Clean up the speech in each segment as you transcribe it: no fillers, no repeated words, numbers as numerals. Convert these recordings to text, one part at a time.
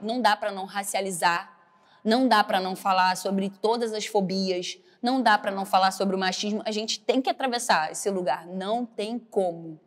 Não dá para não racializar, não dá para não falar sobre todas as fobias, não dá para não falar sobre o machismo. A gente tem que atravessar esse lugar, não tem como.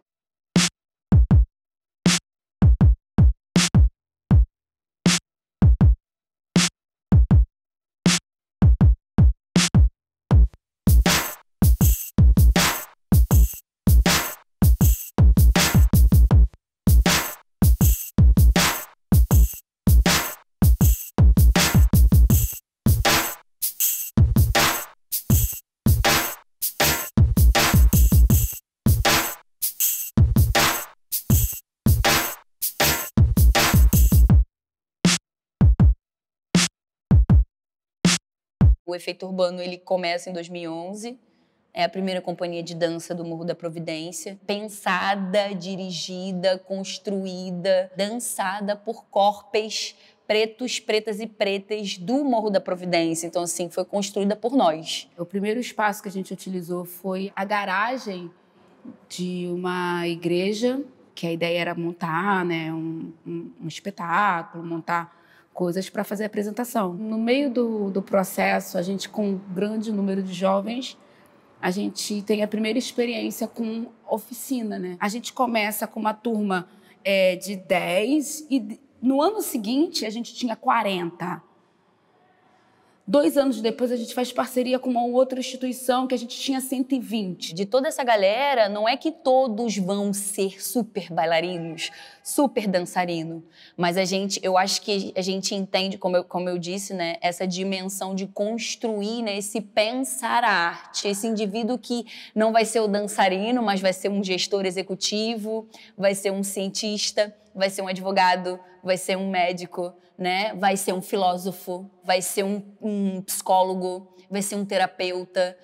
O Efeito Urbano, ele começa em 2011, é a primeira companhia de dança do Morro da Providência, pensada, dirigida, construída, dançada por corpos pretos, pretas e pretas do Morro da Providência. Então, assim, foi construída por nós. O primeiro espaço que a gente utilizou foi a garagem de uma igreja, que a ideia era montar, né, um espetáculo, montar coisas para fazer a apresentação. No meio do processo, a gente, com um grande número de jovens, a gente tem a primeira experiência com oficina, né? A gente começa com uma turma de 10 e no ano seguinte a gente tinha 40. 2 anos depois, a gente faz parceria com uma outra instituição que a gente tinha 120. De toda essa galera, não é que todos vão ser super bailarinos, super dançarino, mas eu acho que a gente entende, como eu disse, né, essa dimensão de construir, né, esse pensar a arte, esse indivíduo que não vai ser o dançarino, mas vai ser um gestor executivo, vai ser um cientista, vai ser um advogado, vai ser um médico, né? Vai ser um filósofo, vai ser um psicólogo, vai ser um terapeuta,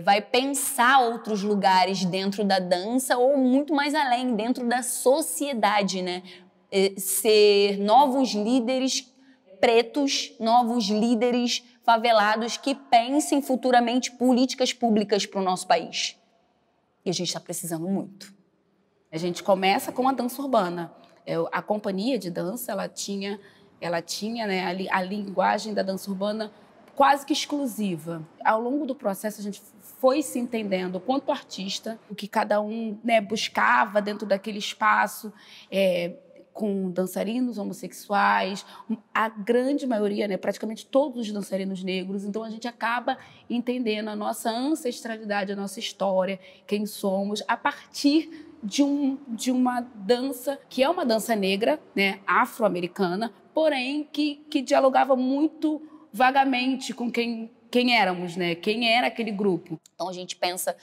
vai pensar outros lugares dentro da dança ou muito mais além, dentro da sociedade, né? Ser novos líderes pretos, novos líderes favelados que pensem futuramente políticas públicas para o nosso país. E a gente está precisando muito. A gente começa com a dança urbana. A companhia de dança, ela tinha, né, a linguagem da dança urbana quase que exclusiva. Ao longo do processo, a gente foi se entendendo quanto artista, o que cada um, né, buscava dentro daquele espaço, com dançarinos homossexuais, a grande maioria, né, praticamente todos os dançarinos negros. Então, a gente acaba entendendo a nossa ancestralidade, a nossa história, quem somos, a partir de uma dança que é uma dança negra, né, afro-americana, porém que dialogava muito vagamente com quem éramos, né, quem era aquele grupo. Então a gente pensa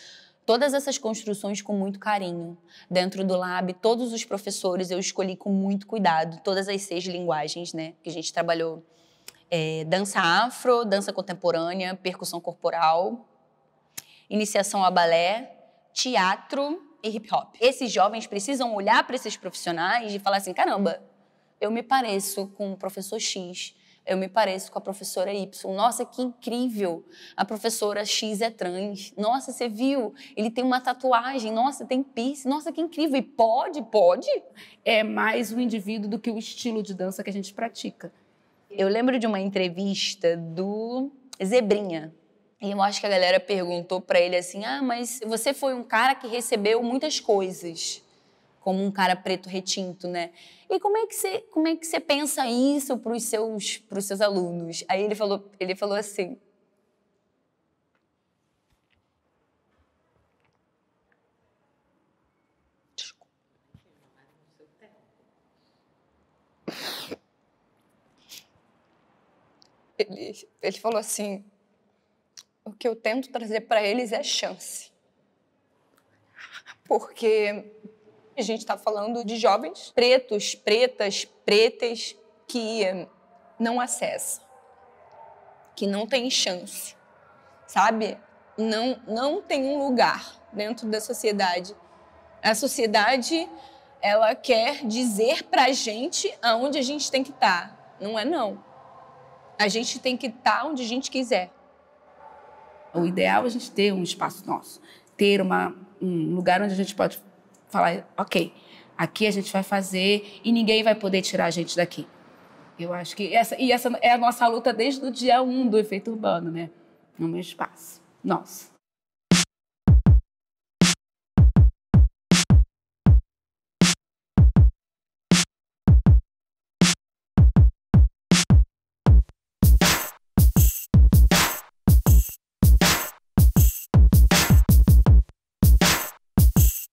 todas essas construções com muito carinho. Dentro do Lab, todos os professores eu escolhi com muito cuidado, todas as 6 linguagens, né, que a gente trabalhou. Dança afro, dança contemporânea, percussão corporal, iniciação a balé, teatro e hip hop. Esses jovens precisam olhar para esses profissionais e falar assim, caramba, eu me pareço com o professor X, eu me pareço com a professora Y. Nossa, que incrível, a professora X é trans. Nossa, você viu? Ele tem uma tatuagem. Nossa, tem piercing. Nossa, que incrível. E pode? É mais o indivíduo do que o estilo de dança que a gente pratica. Eu lembro de uma entrevista do Zebrinha. E eu acho que a galera perguntou para ele assim, mas você foi um cara que recebeu muitas coisas, como um cara preto retinto, né? E como é que você pensa isso para os seus alunos? Aí ele falou assim, desculpa. Ele falou assim, o que eu tento trazer para eles é chance. Porque a gente está falando de jovens pretos, pretas que não acessam, que não têm chance, sabe? Não tem um lugar dentro da sociedade. A sociedade, ela quer dizer pra gente aonde a gente tem que estar. Não é não. A gente tem que estar onde a gente quiser. O ideal é a gente ter um espaço nosso, ter um lugar onde a gente pode falar, ok, aqui a gente vai fazer e ninguém vai poder tirar a gente daqui. Eu acho que essa é a nossa luta desde o dia 1 do Efeito Urbano, né? No meu espaço. Nossa.